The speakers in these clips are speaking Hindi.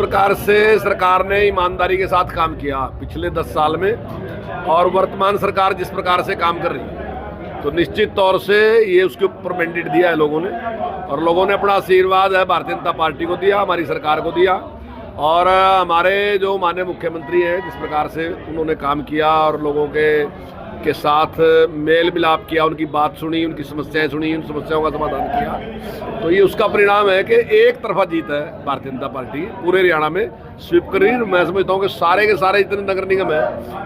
प्रकार से सरकार ने ईमानदारी के साथ काम किया पिछले 10 साल में और वर्तमान सरकार जिस प्रकार से काम कर रही है, तो निश्चित तौर से ये उसके ऊपर मैंडेट दिया है लोगों ने, और लोगों ने अपना आशीर्वाद है भारतीय जनता पार्टी को दिया, हमारी सरकार को दिया। और हमारे जो माननीय मुख्यमंत्री हैं, जिस प्रकार से उन्होंने काम किया और लोगों के साथ मेल मिलाप किया, उनकी बात सुनी, उनकी समस्याएं सुनी, उन समस्याओं का समाधान किया, तो ये उसका परिणाम है कि एक तरफा जीत है भारतीय जनता पार्टी पूरे हरियाणा में स्वीप कर रही है। मैं समझता हूँ कि सारे के सारे जितने नगर निगम है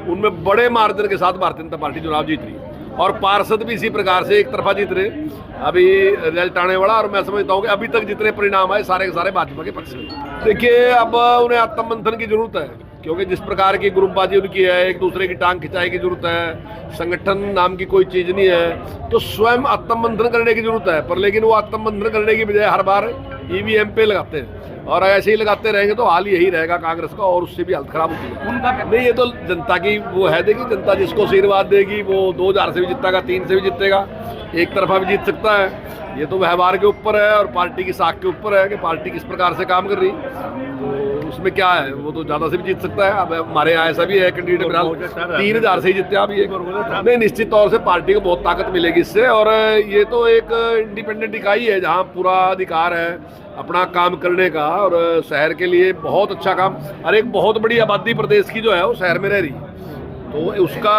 उनमें बड़े मार्जिन के साथ भारतीय जनता पार्टी चुनाव जीत रही है, और पार्षद भी इसी प्रकार से एक तरफा जीत रहे। अभी रिजल्ट आने वाला, और मैं समझता हूँ कि अभी तक जितने परिणाम आए सारे के सारे भाजपा के पक्ष में। देखिए, अब उन्हें आत्ममंथन की जरूरत है, क्योंकि जिस प्रकार की ग्रुपबाजी उनकी है, एक दूसरे की टांग खिंचाई की जरूरत है, संगठन नाम की कोई चीज़ नहीं है, तो स्वयं आत्ममंथन करने की जरूरत है। पर लेकिन वो आत्ममंथन करने की बजाय हर बार ईवीएम पे लगाते हैं, और ऐसे ही लगाते रहेंगे तो हाल यही रहेगा कांग्रेस का, और उससे भी हालत खराब होती है। नहीं, ये तो जनता की वो है, देखिए जनता जिसको आशीर्वाद देगी वो 2000 से भी जीतेगा, 3 से भी जीतेगा, एक तरफा भी जीत सकता है। ये तो व्यवहार के ऊपर है और पार्टी की साख के ऊपर है कि पार्टी किस प्रकार से काम कर रही, तो उसमें क्या है, वो तो ज़्यादा से भी जीत सकता है। अब हमारे यहाँ ऐसा भी है कैंडिडेट 3000 से ही जीते अभी एक। नहीं, निश्चित तौर से पार्टी को बहुत ताकत मिलेगी इससे, और ये तो एक इंडिपेंडेंट इकाई है जहाँ पूरा अधिकार है अपना काम करने का, और शहर के लिए बहुत अच्छा काम। और एक बहुत बड़ी आबादी प्रदेश की जो है वो शहर में रह रही, तो उसका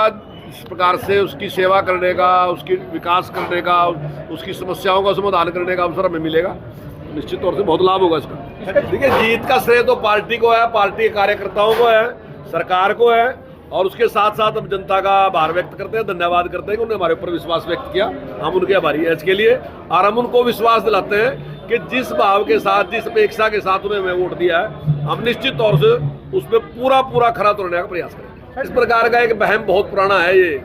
इस प्रकार से उसकी सेवा करने का, उसकी विकास करने का, उसकी समस्याओं का समाधान करने का अवसर हमें मिलेगा, निश्चित तौर से बहुत लाभ होगा इसका। देखिए, जीत का श्रेय तो पार्टी को है, पार्टी के कार्यकर्ताओं को है, सरकार को है, और उसके साथ साथ हम जनता का आभार व्यक्त करते हैं, धन्यवाद करते हैं कि उन्होंने हमारे ऊपर विश्वास व्यक्त किया। हम उनके आभारी हैं इसके लिए, और हम उनको विश्वास दिलाते हैं कि जिस भाव के साथ, जिस अपेक्षा के साथ उन्हें हमें वोट दिया है, हम निश्चित तौर से उसमें पूरा खरा उतरने का प्रयास करेंगे। इस प्रकार का एक वहम बहुत पुराना है ये,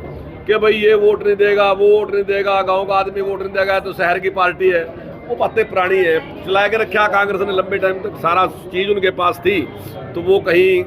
कि भाई ये वोट नहीं देगा, वो वोट नहीं देगा, गांव का आदमी वोट नहीं देगा, तो शहर की पार्टी है, वो बातें पुरानी है। चला के रखा कांग्रेस ने लंबे टाइम तक, सारा चीज़ उनके पास थी, तो वो कहीं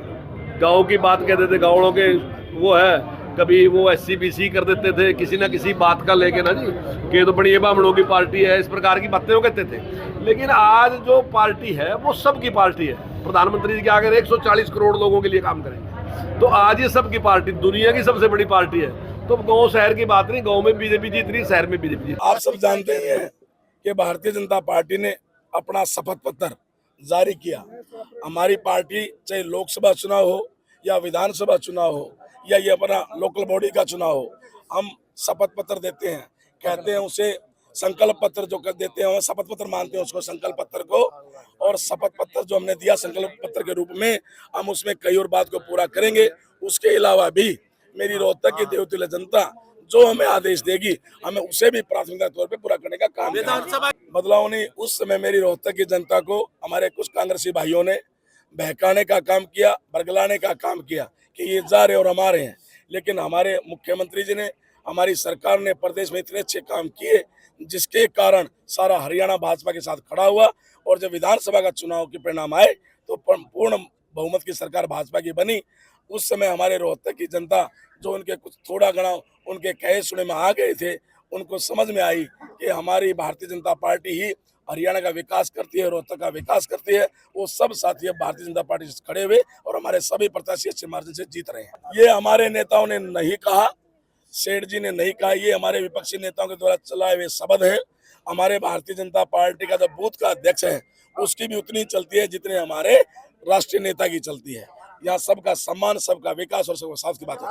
गाँव की बात कहते थे, गाँवों के वो है, कभी वो SC-BC कर देते थे किसी ना किसी बात का लेके ना जी, कि तो बड़ी बामणों की पार्टी है, इस प्रकार की बातें वो कहते थे। लेकिन आज जो पार्टी है वो सबकी पार्टी है। प्रधानमंत्री जी के आगे 140 करोड़ लोगों के लिए काम करेंगे, तो आज ये सबकी पार्टी, दुनिया की सबसे बड़ी पार्टी है। तो गांव शहर की बात नहीं, गांव में बीजेपी जीत रही, शहर में बीजेपी जीत रही। आप सब जानते ही हैं कि भारतीय जनता पार्टी ने अपना शपथ पत्र जारी किया। हमारी पार्टी चाहे लोकसभा चुनाव हो या विधानसभा चुनाव हो या ये अपना लोकल बॉडी का चुनाव हो, हम शपथ पत्र देते हैं, कहते हैं उसे संकल्प पत्र जो कर देते हैं, शपथ पत्र मानते हैं उसको, संकल्प पत्र को। और शपथ पत्र जो हमने दिया संकल्प पत्र के रूप में, हम उसमें कई और बात को पूरा करेंगे। उसके अलावा भी मेरी रोहतक की देवतुल्य जनता जो हमें आदेश देगी, हमें उसे भी प्राथमिकता तौर पे पूरा करने का काम करेंगे। बदलाव नहीं, उस समय मेरी रोहतक की जनता को हमारे कुछ कांग्रेसी भाइयों ने बहकाने का काम किया, बरगलाने का काम किया कि ये जा रहे और हमारे हैं। लेकिन हमारे मुख्यमंत्री जी ने, हमारी सरकार ने प्रदेश में इतने अच्छे काम किए, जिसके कारण सारा हरियाणा भाजपा के साथ खड़ा हुआ, और जब विधानसभा का चुनाव के परिणाम आए तो पूर्ण बहुमत की सरकार भाजपा की बनी। उस समय हमारे रोहतक की जनता, जो उनके कुछ थोड़ा घना उनके कहे सुने में आ गए थे, उनको समझ में आई कि हमारी भारतीय जनता पार्टी ही हरियाणा का विकास करती है, रोहतक का विकास करती है। वो सब साथी अब भारतीय जनता पार्टी से खड़े हुए और हमारे सभी प्रत्याशी अच्छे मार्जिन से जीत रहे हैं। ये हमारे नेताओं ने नहीं कहा, सेठ जी ने नहीं कहा, ये हमारे विपक्षी नेताओं के द्वारा चलाए हुए शब्द है। हमारे भारतीय जनता पार्टी का जो बूथ का अध्यक्ष है उसकी भी उतनी चलती है जितने हमारे राष्ट्रीय नेता की चलती है। यहाँ सबका सम्मान, सबका विकास और सबका साथ की बात है।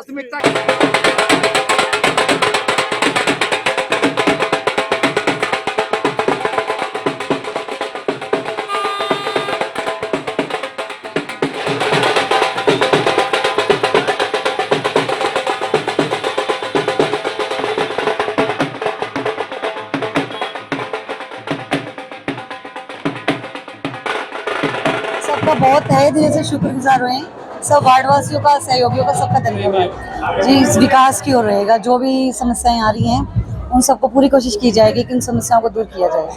सबका बहुत तहे दिल से शुक्रगुजार हुए हैं, सब वार्डवासियों का, सहयोगियों का, सबका धन्यवाद जी। इस विकास की ओर रहेगा, जो भी समस्याएं आ रही हैं उन सबको पूरी कोशिश की जाएगी कि उन समस्याओं को दूर किया जाए।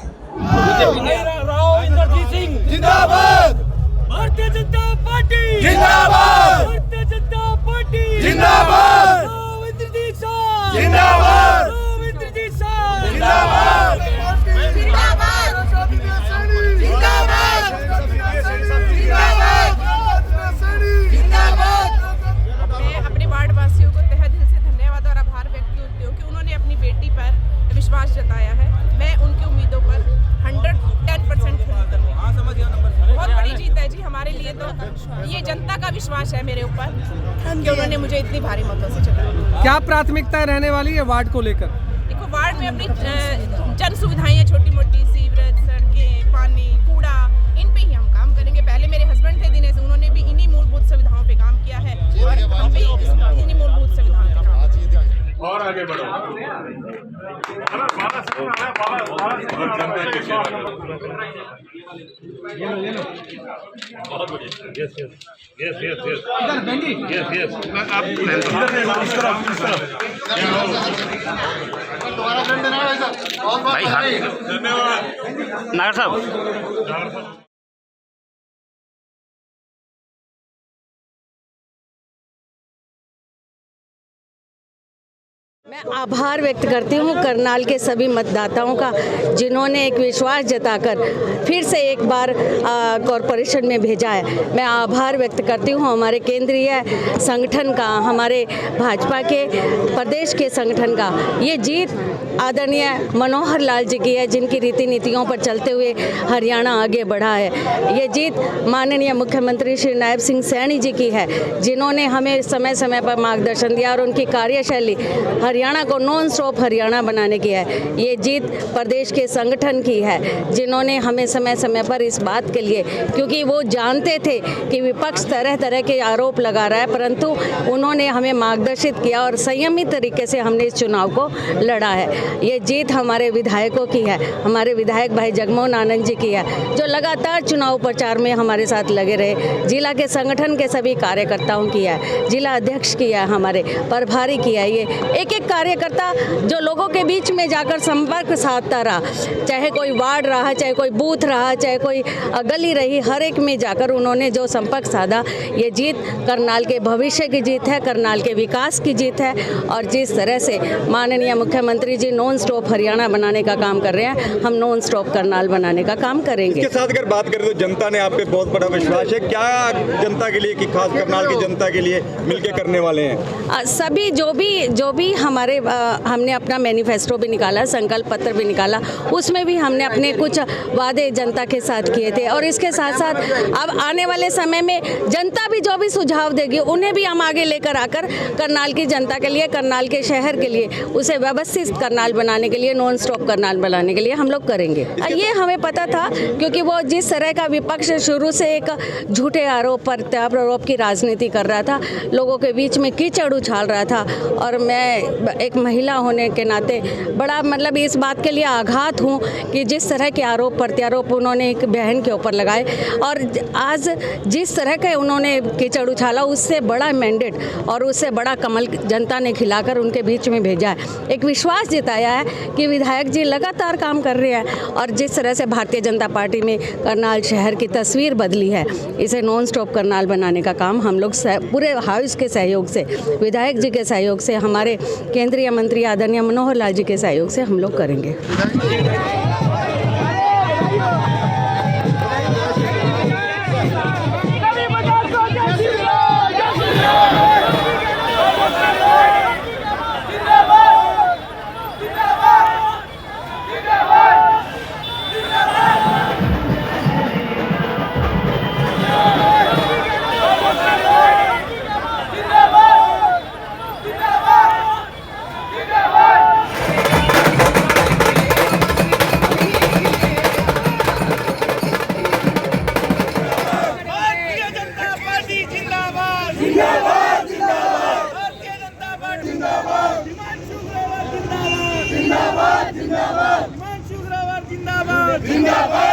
जिंदाबाद, भारतीय जनता पार्टी जिंदाबाद, भारतीय जनता पार्टी जिंदाबाद, इंद्रजीत शाह जिंदाबाद, इंद्रजीत शाह जिंदाबाद, जिंदाबाद, जिंदाबाद, जिंदाबाद। है, मैं उनकी उम्मीदों पर 110% खरी उतरूंगी। बहुत बड़ी जीत है जी हमारे लिए, तो ये जनता का विश्वास है मेरे ऊपर कि उन्होंने मुझे इतनी भारी मतों से चुना। क्या प्राथमिकता रहने वाली है वार्ड को लेकर? देखो, वार्ड में अपनी जन सुविधाएं हैं, छोटी मोटी सीवरेज, सड़कें, पानी, कूड़ा, इन पे ही हम काम करेंगे। पहले मेरे हस्बैंड थे दिनेश, उन्होंने भी इन्हीं मूलभूत सुविधाओं पे काम किया है और हम भी इन्हीं मूलभूत सुविधाओं पे काम करेंगे। और आगे बढ़ो। बहुत बढ़िया। Yes yes yes yes yes yes yes आप इस तरफ भाई। हाँ, धन्यवाद नागर साहब। मैं आभार व्यक्त करती हूँ करनाल के सभी मतदाताओं का, जिन्होंने एक विश्वास जताकर फिर से एक बार कॉरपोरेशन में भेजा है। मैं आभार व्यक्त करती हूँ हमारे केंद्रीय संगठन का, हमारे भाजपा के प्रदेश के संगठन का। ये जीत आदरणीय मनोहर लाल जी की है, जिनकी रीति नीतियों पर चलते हुए हरियाणा आगे बढ़ा है। ये जीत माननीय मुख्यमंत्री श्री नायब सिंह सैनी जी की है, जिन्होंने हमें समय समय पर मार्गदर्शन दिया और उनकी कार्यशैली हरियाणा को नॉन स्टॉप हरियाणा बनाने की है। ये जीत प्रदेश के संगठन की है, जिन्होंने हमें समय समय पर इस बात के लिए, क्योंकि वो जानते थे कि विपक्ष तरह तरह के आरोप लगा रहा है, परंतु उन्होंने हमें मार्गदर्शित किया और संयमित तरीके से हमने इस चुनाव को लड़ा है। ये जीत हमारे विधायकों की है, हमारे विधायक भाई जगमोहन आनंद जी की है, जो लगातार चुनाव प्रचार में हमारे साथ लगे रहे। जिला के संगठन के सभी कार्यकर्ताओं की है, जिला अध्यक्ष की है, हमारे प्रभारी की है। ये एक एक कार्यकर्ता जो लोगों के बीच में जाकर संपर्क साधता रहा, चाहे कोई वार्ड रहा, चाहे कोई बूथ रहा, चाहे कोई गली रही, हर एक में जाकर उन्होंने जो संपर्क साधा। ये जीत करनाल के भविष्य की जीत है, करनाल के विकास की जीत है। और जिस तरह से माननीय मुख्यमंत्री जी नॉन स्टॉप हरियाणा बनाने का काम कर रहे हैं, हम नॉन स्टॉप करनाल बनाने का काम करेंगे। इसके साथ अगर बात करें तो जनता ने आप पे बहुत बड़ा विश्वास है। क्या जनता के लिए, कि खास करनाल की जनता के लिए मिलके करने वाले हैं? सभी जो भी हमारे हमने अपना मैनिफेस्टो भी निकाला, संकल्प पत्र भी निकाला, उसमें भी हमने अपने कुछ वादे जनता के साथ किए थे। और इसके साथ साथ अब आने वाले समय में जनता भी जो भी सुझाव देगी, उन्हें भी हम आगे लेकर आकर करनाल की जनता के लिए, करनाल के शहर के लिए, उसे व्यवस्थित करनाल बनाने के लिए, नॉन स्टॉप करनाल बनाने के लिए हम लोग करेंगे। ये हमें पता था, क्योंकि वो जिस तरह का विपक्ष शुरू से एक झूठे आरोप प्रत्यारोप की राजनीति कर रहा था, लोगों के बीच में कीचड़ उछाल रहा था। और मैं एक महिला होने के नाते बड़ा मतलब इस बात के लिए आघात हूँ कि जिस तरह के आरोप प्रत्यारोप उन्होंने एक बहन के ऊपर लगाए, और आज जिस तरह के उन्होंने कीचड़ उछाला, उससे बड़ा मैंडेट और उससे बड़ा कमल जनता ने खिलाकर उनके बीच में भेजा है। एक विश्वास जताया है कि विधायक जी लगातार काम कर रहे हैं। और जिस तरह से भारतीय जनता पार्टी में करनाल शहर की तस्वीर बदली है, इसे नॉन स्टॉप करनाल बनाने का काम हम लोग पूरे हाउस के सहयोग से, विधायक जी के सहयोग से, हमारे केंद्रीय मंत्री आदरणीय मनोहर लाल जी के सहयोग से हम लोग करेंगे। जिंदाबाद।